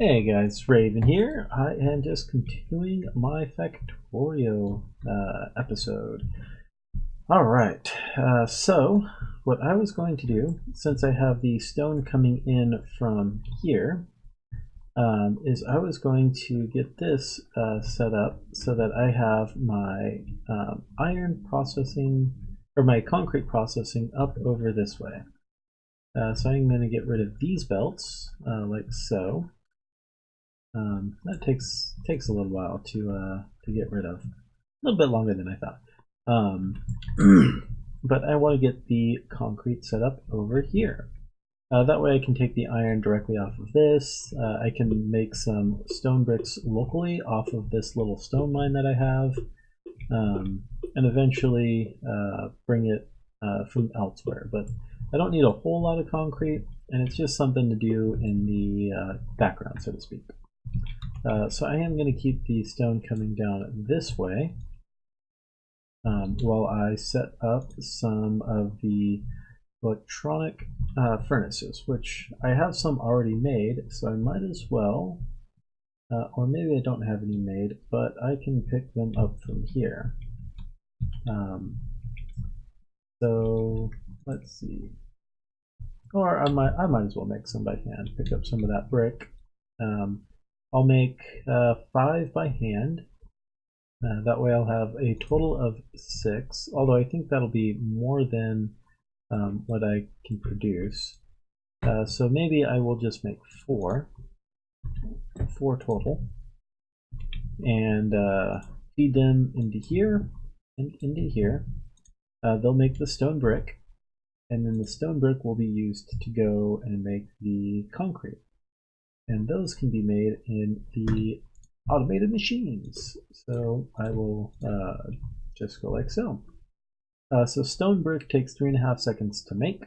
Hey guys, Raven here. I am just continuing my Factorio episode. Alright, so what I was going to do, since I have the stone coming in from here, is I was going to get this set up so that I have my iron processing, or my concrete processing up over this way. So I'm going to get rid of these belts, like so. That takes a little while to get rid of. A little bit longer than I thought. But I want to get the concrete set up over here. That way I can take the iron directly off of this. I can make some stone bricks locally off of this little stone mine that I have. And eventually bring it from elsewhere. But I don't need a whole lot of concrete, and it's just something to do in the background, so to speak. So I am going to keep the stone coming down this way while I set up some of the electronic furnaces, which I have some already made, so I might as well, or maybe I don't have any made, but I can pick them up from here. So let's see. Or I might as well make some by hand, pick up some of that brick. I'll make 5 by hand. That way I'll have a total of 6, although I think that'll be more than what I can produce. So maybe I will just make 4 total, and feed them into here and into here. They'll make the stone brick, and then the stone brick will be used to go and make the concrete. And those can be made in the automated machines. So I will just go like so. So stone brick takes 3.5 seconds to make.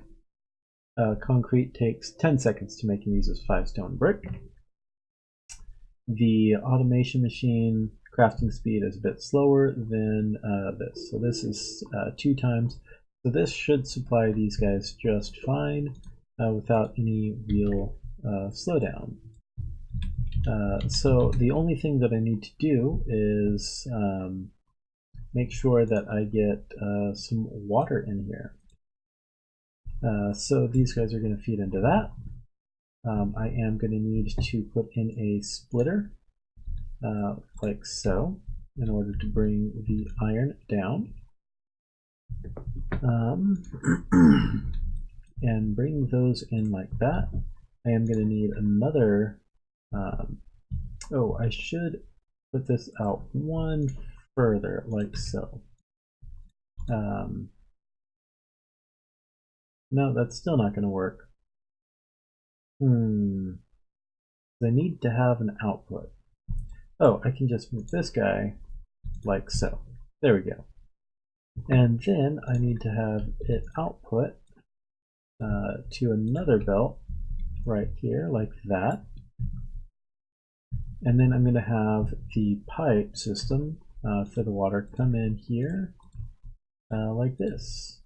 Concrete takes 10 seconds to make and uses 5 stone brick. The automation machine crafting speed is a bit slower than this. So this is 2 times. So this should supply these guys just fine without any real slowdown. So the only thing that I need to do is make sure that I get some water in here. So these guys are going to feed into that. I am going to need to put in a splitter like so in order to bring the iron down. And bring those in like that. I am going to need another oh, I should put this out one further, like so. No, that's still not going to work. I need to have an output. Oh, I can just move this guy like so. There we go. And then I need to have it output to another belt right here, like that. And then I'm going to have the pipe system for the water come in here like this.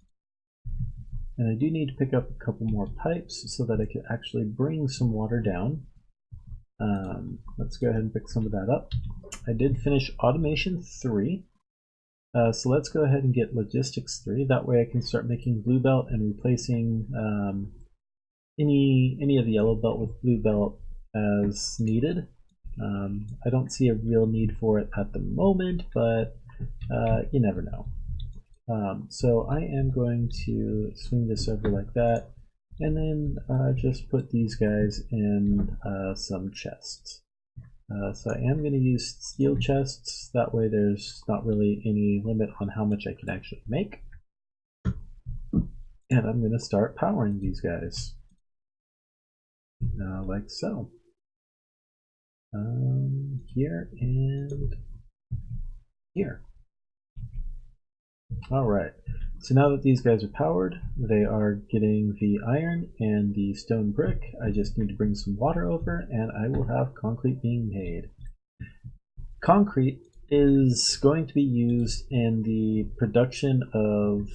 And I do need to pick up a couple more pipes so that I can actually bring some water down. Let's go ahead and pick some of that up. I did finish automation 3. So let's go ahead and get logistics 3. That way I can start making blue belt and replacing any of the yellow belt with blue belt as needed. I don't see a real need for it at the moment, but you never know. So I am going to swing this over like that, and then just put these guys in some chests. So I am going to use steel chests, that way there's not really any limit on how much I can actually make. And I'm going to start powering these guys, like so. Here and here. Alright, so now that these guys are powered, they are getting the iron and the stone brick. I just need to bring some water over and I will have concrete being made. Concrete is going to be used in the production of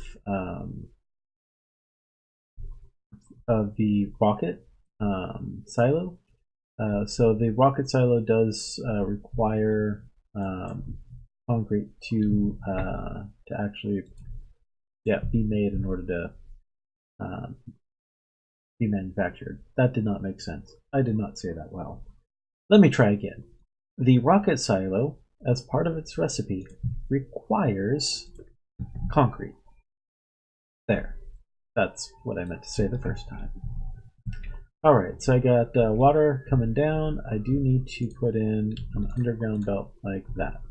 the rocket silo. So the rocket silo does require concrete to actually be made in order to be manufactured. That did not make sense. I did not say that well. Let me try again. The rocket silo, as part of its recipe, requires concrete. There. That's what I meant to say the first time. Alright, so I got water coming down. I do need to put in an underground belt like that.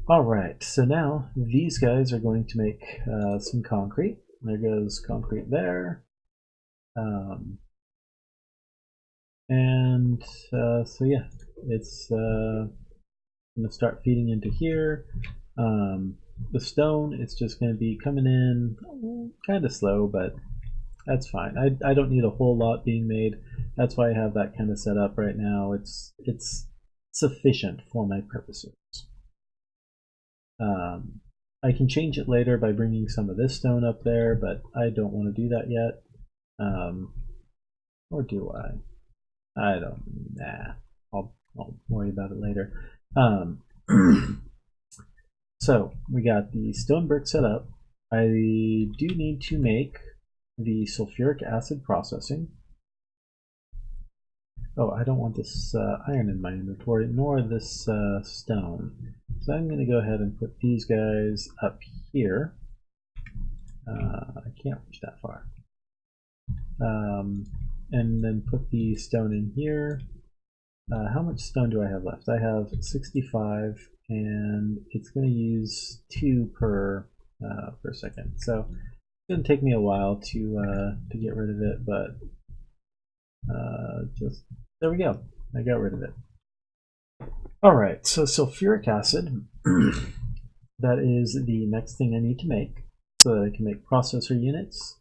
Alright, so now these guys are going to make some concrete. There goes concrete there. So yeah, it's going to start feeding into here. The stone, it's just going to be coming in kind of slow, but that's fine. I don't need a whole lot being made. That's why I have that kind of set up right now. It's sufficient for my purposes. I can change it later by bringing some of this stone up there, but I don't want to do that yet. Or do I? I don't. Nah. I'll worry about it later. So we got the stone brick set up. I do need to make the sulfuric acid processing. Oh, I don't want this iron in my inventory, nor this stone. So I'm going to go ahead and put these guys up here. I can't reach that far. And then put the stone in here. How much stone do I have left? I have 65, and it's going to use 2 per second. So it's going to take me a while to get rid of it, but just there we go. I got rid of it. All right, so sulfuric acid. That is the next thing I need to make, so that I can make processor units,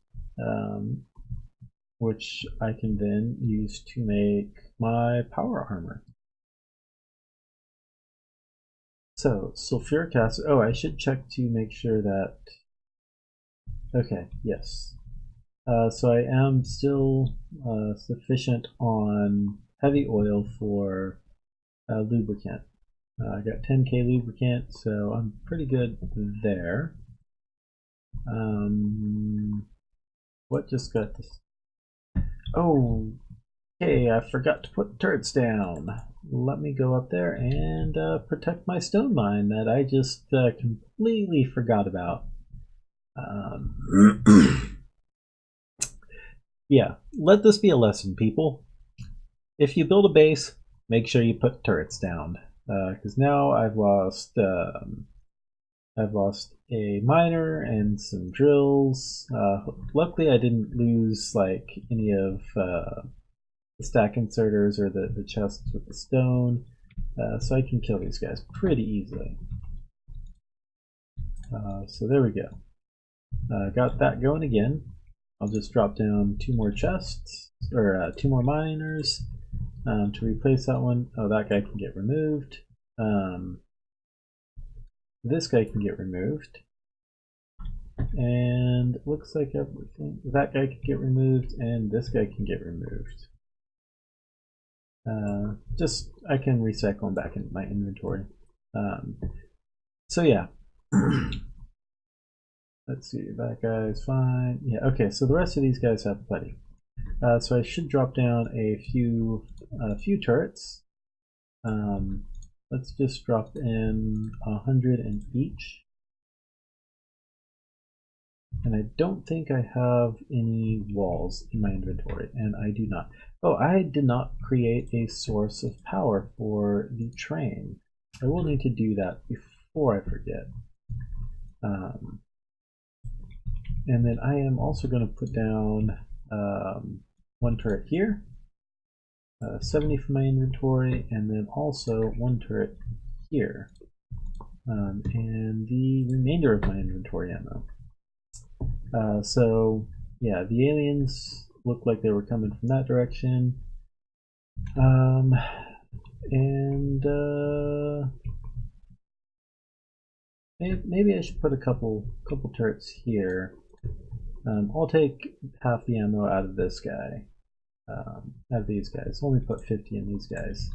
which I can then use to make my power armor. So sulfuric acid. Oh, I should check to make sure that. Okay, yes. So I am still sufficient on heavy oil for lubricant. I got 10k lubricant, so I'm pretty good there. What just got this? Oh, okay, I forgot to put turrets down. Let me go up there and protect my stone mine that I just completely forgot about. Yeah, let this be a lesson, people. If you build a base, make sure you put turrets down, because now I've lost a miner and some drills. Luckily, I didn't lose like any of the stack inserters or the chests with the stone, so I can kill these guys pretty easily. So there we go. Got that going again. I'll just drop down 2 more chests, or 2 more miners to replace that one. Oh, that guy can get removed. This guy can get removed. And it looks like everything. That guy can get removed, and this guy can get removed. Just, I can recycle them back into my inventory. So yeah. Let's see, that guy's fine. Yeah, okay, so the rest of these guys have plenty. So I should drop down a few turrets. Let's just drop in 100 in each. And I don't think I have any walls in my inventory, and I do not. Oh, I did not create a source of power for the train. I will need to do that before I forget. And then I am also going to put down 1 turret here, 70 from my inventory, and then also 1 turret here, and the remainder of my inventory ammo. So yeah, the aliens looked like they were coming from that direction, and maybe I should put a couple turrets here. I'll take half the ammo out of this guy. Have these guys. Let me put 50 in these guys.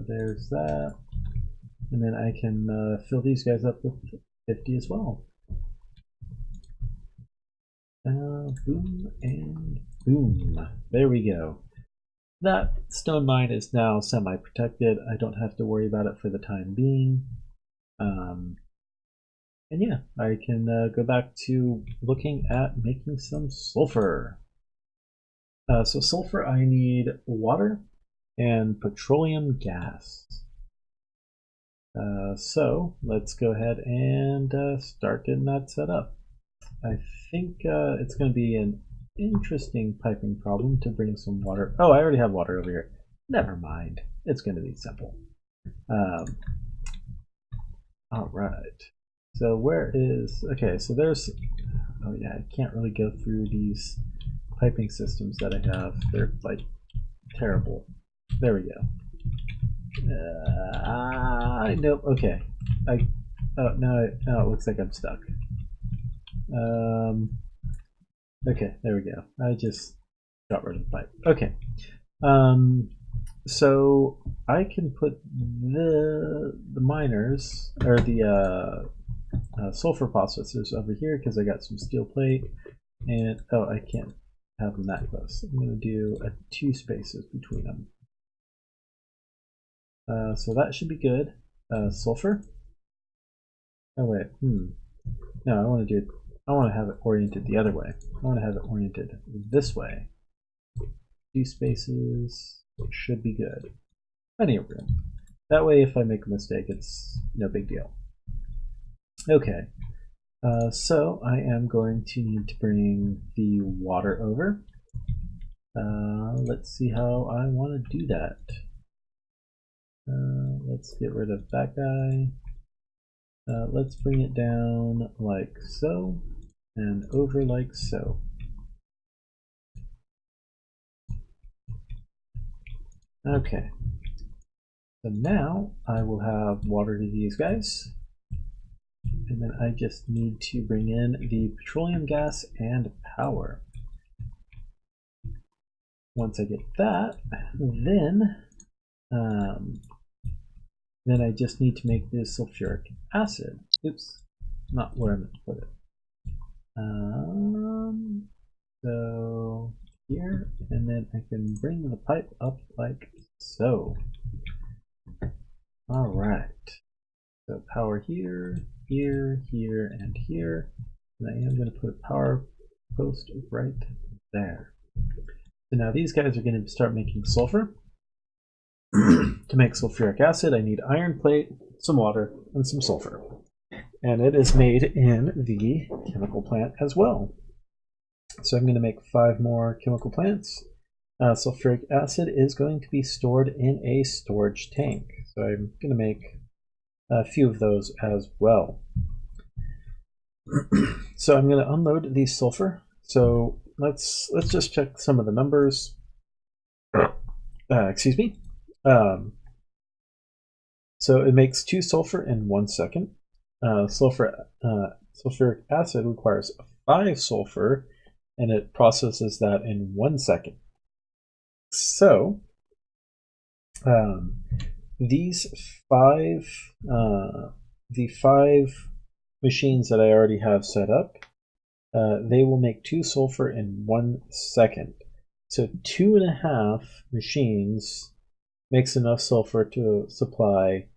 There's that. And then I can fill these guys up with 50 as well. Boom and boom. There we go. That stone mine is now semi-protected. I don't have to worry about it for the time being. And yeah, I can go back to looking at making some sulfur. So sulfur, I need water and petroleum gas. So let's go ahead and start getting that set up. I think it's going to be an interesting piping problem to bring some water. Oh, I already have water over here. Never mind. It's going to be simple. All right. So where is... Okay, so there's... Oh yeah, I can't really go through these piping systems that I have. They're like terrible. There we go. Nope. Okay. Oh, now it looks like I'm stuck. Okay, there we go. I just got rid of the pipe. Okay. So I can put the miners or the sulfur processors over here because I got some steel plate, and oh, I can't have them that close. I'm going to do 2 spaces between them. So that should be good. Sulfur. Oh wait, no, I want to have it oriented the other way. I want to have it oriented this way. 2 spaces should be good. Plenty of room. That way, if I make a mistake, it's no big deal. Okay, so I am going to need to bring the water over. Let's see how I want to do that. Let's get rid of that guy. Let's bring it down like so, and over like so. Okay, so now I will have water to these guys, and then I just need to bring in the petroleum gas and power. Once I get that, then I just need to make this sulfuric acid. Oops, not where I meant to put it. So here, and then I can bring the pipe up like so. All right. So power here, here, here, and here. And I am going to put a power post right there. So now these guys are going to start making sulfur. To make sulfuric acid, I need iron plate, some water, and some sulfur. And it is made in the chemical plant as well. So I'm going to make 5 more chemical plants. Sulfuric acid is going to be stored in a storage tank. So I'm going to make a few of those as well. So I'm going to unload the sulfur. So let's just check some of the numbers. Excuse me. So it makes 2 sulfur in 1 second. Sulfuric acid requires 5 sulfur, and it processes that in 1 second. So these 5 the 5 machines that I already have set up, they will make 2 sulfur in 1 second. So 2.5 machines makes enough sulfur to supply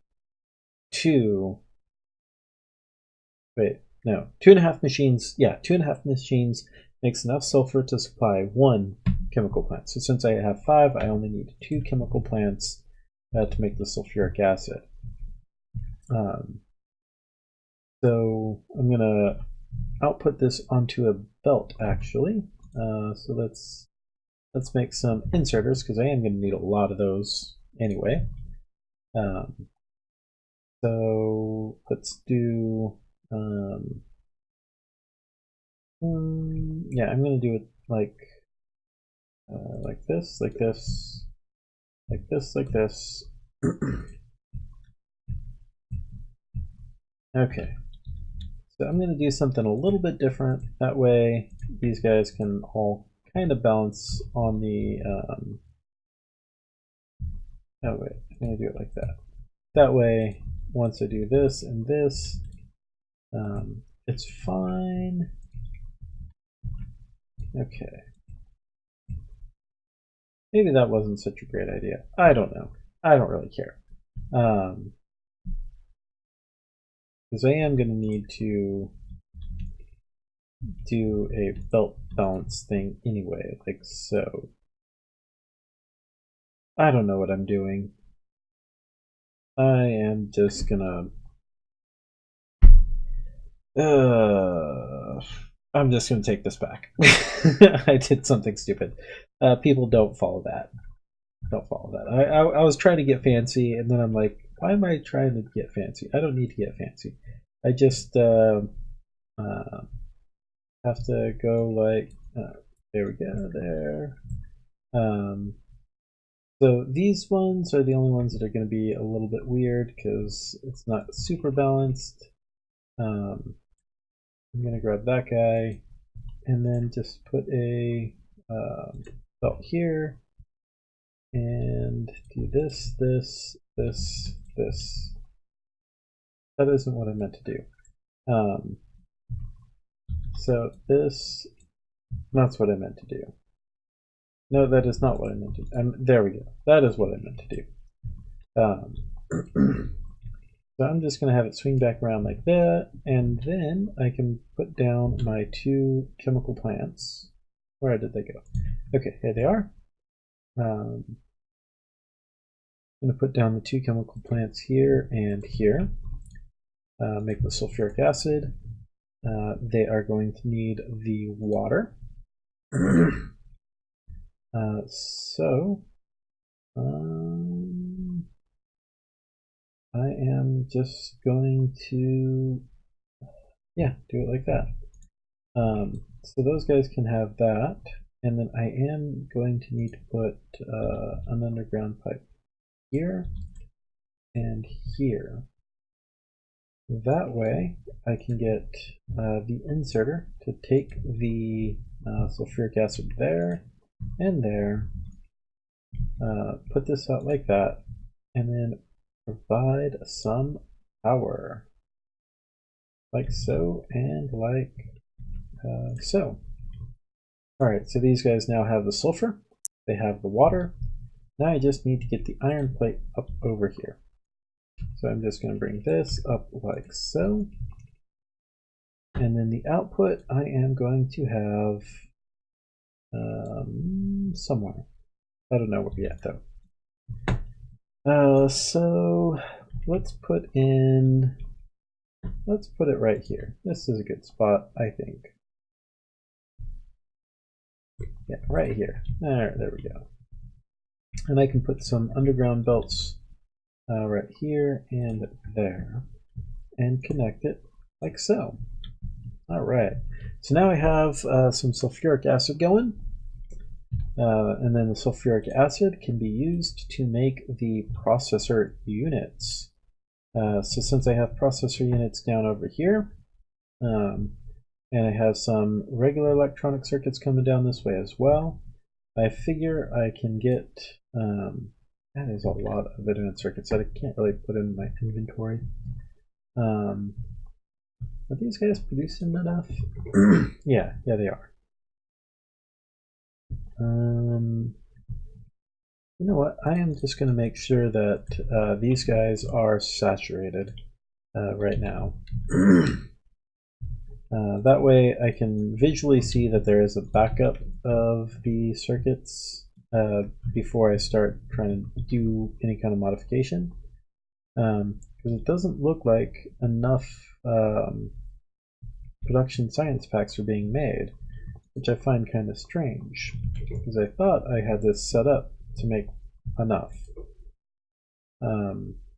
2.5 machines. Yeah, 2.5 machines makes enough sulfur to supply 1 chemical plant. So since I have 5, I only need 2 chemical plants to make the sulfuric acid. So I'm going to output this onto a belt actually. So let's make some inserters because I am going to need a lot of those anyway. So let's do yeah, I'm going to do it like this, like this, like this, like this. Okay, so I'm going to do something a little bit different. That way these guys can all kind of balance on the, oh wait, I'm going to do it like that. That way, once I do this and this, it's fine. Okay. Maybe that wasn't such a great idea. I don't know. I don't really care. Because I am going to need to do a belt balance thing anyway, like so. I don't know what I'm doing. I am just gonna I'm just gonna take this back. I did something stupid. People don't follow that. Don't follow that. I was trying to get fancy, and then I'm like, why am I trying to get fancy? I don't need to get fancy. I just have to go like there we go there. So these ones are the only ones that are going to be a little bit weird because it's not super balanced. I'm going to grab that guy and then just put a belt here and do this, this, this, this. That isn't what I meant to do. So this, that's what I meant to do. No, that is not what I meant to do. There we go. That is what I meant to do. So I'm just going to have it swing back around like that, and then I can put down my two chemical plants. Where did they go? Okay, here they are. I'm going to put down the two chemical plants here and here. Make the sulfuric acid. They are going to need the water. So I am just going to, yeah, do it like that. So those guys can have that, and then I am going to need to put an underground pipe here and here. That way I can get the inserter to take the sulfuric acid there and there, put this out like that, and then provide some power. Like so, and like so. Alright, so these guys now have the sulfur, they have the water. Now I just need to get the iron plate up over here. So I'm just going to bring this up like so. And then the output I am going to have somewhere. I don't know where yet though. So let's put it right here. This is a good spot, I think. Yeah, right here. There we go. And I can put some underground belts right here and there and connect it like so. All right, so now I have some sulfuric acid going, and then the sulfuric acid can be used to make the processor units. So since I have processor units down over here, and I have some regular electronic circuits coming down this way as well, I figure I can get, that is a lot of advanced circuits that I can't really put in my inventory. Are these guys producing enough? Yeah, they are. You know what? I am just going to make sure that these guys are saturated right now. That way I can visually see that there is a backup of the circuits before I start trying to do any kind of modification. Because it doesn't look like enough production science packs are being made, which I find kind of strange, because I thought I had this set up to make enough.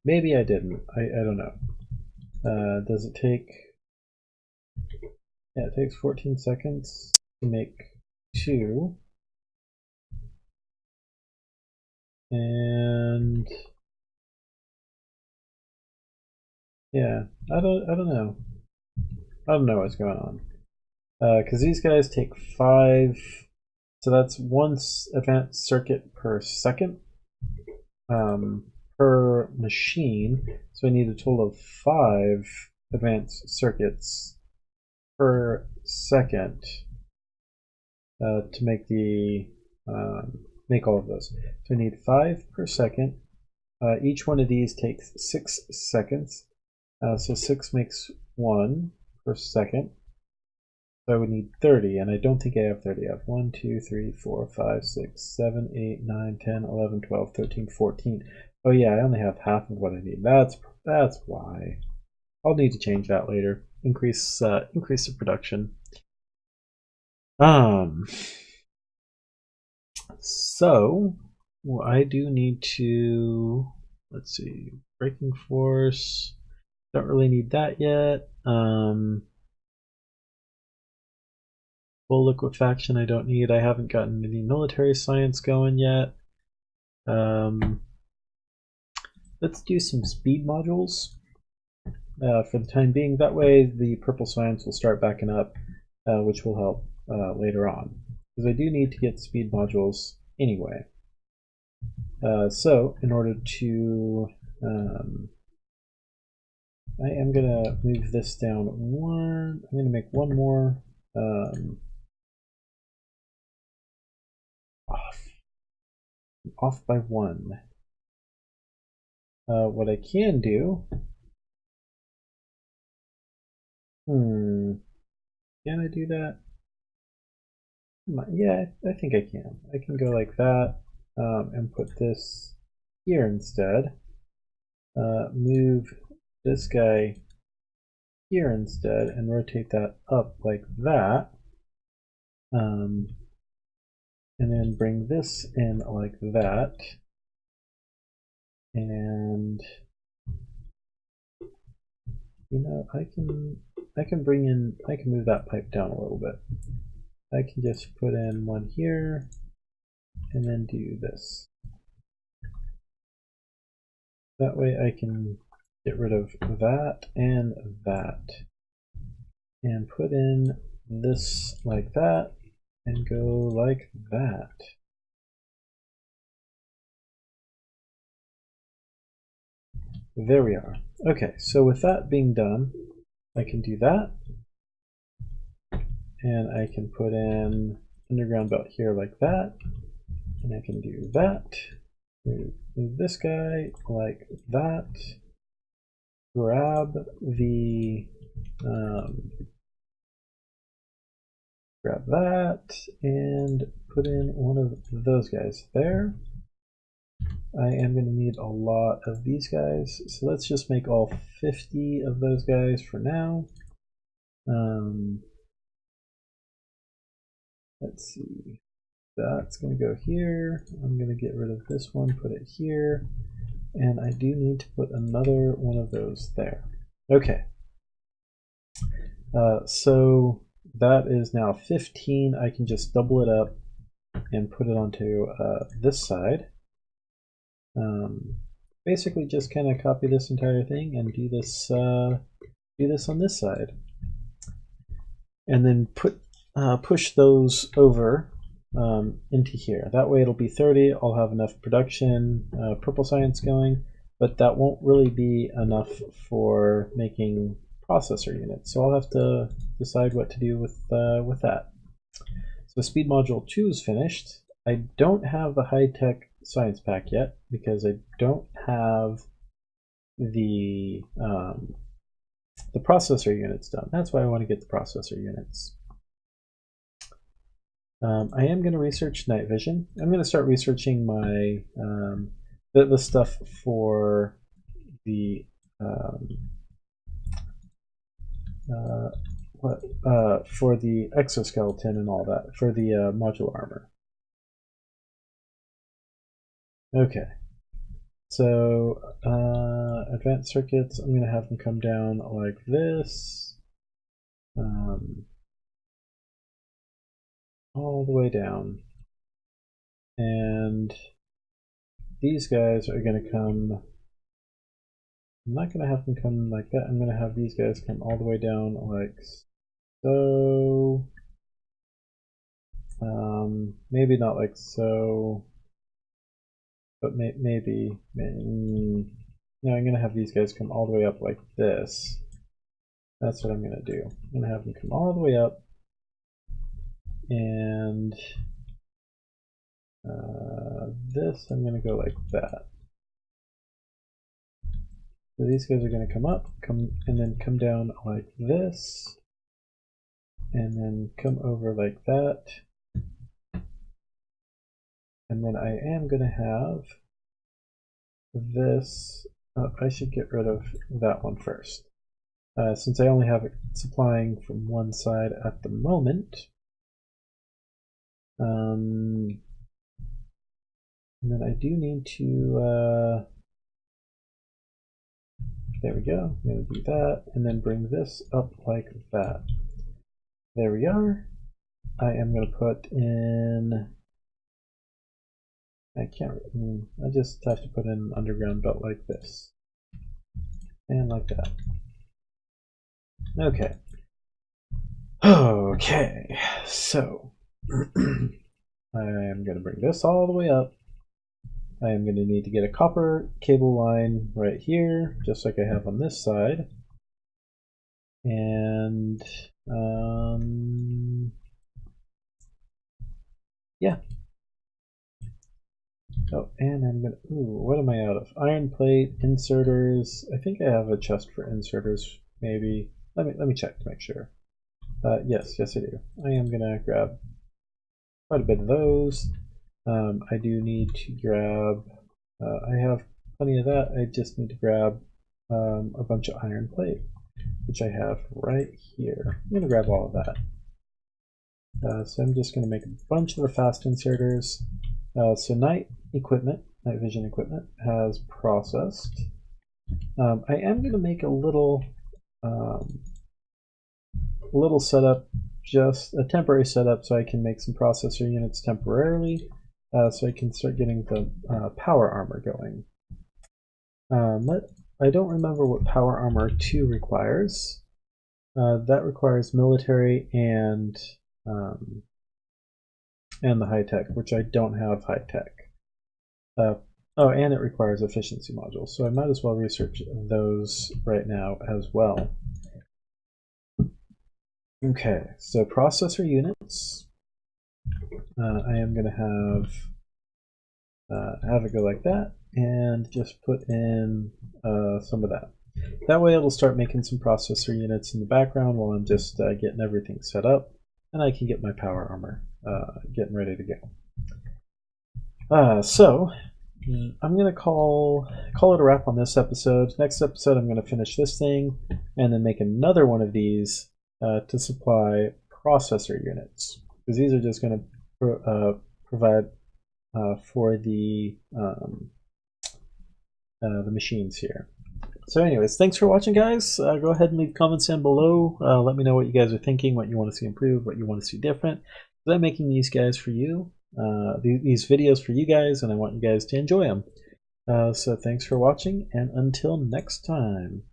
Maybe I didn't. I don't know. Does it take... Yeah, it takes 14 seconds to make 2. And... yeah, I don't know. I don't know what's going on. Because these guys take 5 So that's one advanced circuit per second per machine. So I need a total of 5 advanced circuits per second to make the make all of those. So I need 5 per second. Each one of these takes 6 seconds. So 6 makes 1 per second. So I would need 30, and I don't think I have 30. I have 1, 2, 3, 4, 5, 6, 7, 8, 9, 10, 11, 12, 13, 14. Oh yeah, I only have half of what I need. That's why. I'll need to change that later. Increase the production. So well, I do need to, let's see, braking force. Don't really need that yet. Full liquefaction I don't need. I haven't gotten any military science going yet. Let's do some speed modules for the time being. That way the purple science will start backing up, which will help later on. Because I do need to get speed modules anyway. So in order to I am gonna move this down one. I'm gonna make one more off by 1. What I can do, can I do that? Yeah, I think I can. I can go like that and put this here instead. Move this guy here instead and rotate that up like that. And then bring this in like that. And you know, I can move that pipe down a little bit. I can just put in one here and then do this. That way I can get rid of that and put in this like that and go like that. There we are. Okay, so with that being done, I can do that, and I can put in underground belt here like that, and I can do that. Move this guy like that. Grab the grab that and put in one of those guys there. I am going to need a lot of these guys, so let's just make all 50 of those guys for now. Let's see, that's going to go here. I'm going to get rid of this one, put it here, and I do need to put another one of those there. Okay, so that is now 15. I can just double it up and put it onto this side. Basically just kind of copy this entire thing and do this on this side, and then push those over into here. That way it'll be 30. I'll have enough production purple science going, but that won't really be enough for making processor units. So I'll have to decide what to do with that. So speed module 2 is finished. I don't have the high-tech science pack yet because I don't have the processor units done. That's why I want to get the processor units. I am going to research night vision. I'm going to start researching my the stuff for the for the exoskeleton and all that, for the modular armor. Okay, so advanced circuits, I'm going to have them come down like this, all the way down, and these guys are going to come, I'm not going to have them come like that, I'm going to have these guys come all the way down like so. Maybe not like so, but maybe. No, I'm gonna have these guys come all the way up like this. That's what I'm gonna do. I'm gonna have them come all the way up, and this I'm gonna go like that. So these guys are gonna come up, and then come down like this, and then come over like that. And then I am going to have this. I should get rid of that one first. Since I only have it supplying from one side at the moment. And then I do need to. There we go. I'm going to do that. And then bring this up like that. There we are. I am going to put in. I can't. I just have to put in an underground belt like this. And like that. Okay. Okay. So I am going to bring this all the way up. I am going to need to get a copper cable line right here, just like I have on this side. And yeah. Oh, and I'm gonna. Ooh, what am I out of? Iron plate, inserters. I think I have a chest for inserters. Maybe. Let me check to make sure. Yes, I do. I am gonna grab quite a bit of those. I do need to grab. I have plenty of that. I just need to grab a bunch of iron plate, which I have right here. I'm gonna grab all of that. So I'm just gonna make a bunch of the fast inserters. So night vision equipment has processed. I am going to make a little setup, just a temporary setup, so I can make some processor units temporarily, so I can start getting the power armor going. I don't remember what power armor 2 requires. That requires military and the high tech, which I don't have high tech. Oh, and it requires efficiency modules, so I might as well research those right now as well. Okay, so processor units. I am going to have it go like that, and just put in some of that. That way it'll start making some processor units in the background while I'm just getting everything set up, and I can get my power armor getting ready to go. So I'm gonna call it a wrap on this episode. Next episode, I'm gonna finish this thing and then make another one of these to supply processor units, because these are just gonna provide for the machines here. So anyways, thanks for watching, guys. Go ahead and leave comments down below. Let me know what you guys are thinking, what you want to see improved, what you want to see different. I'm making these guys for you, these videos for you guys, and I want you guys to enjoy them. So thanks for watching, and until next time.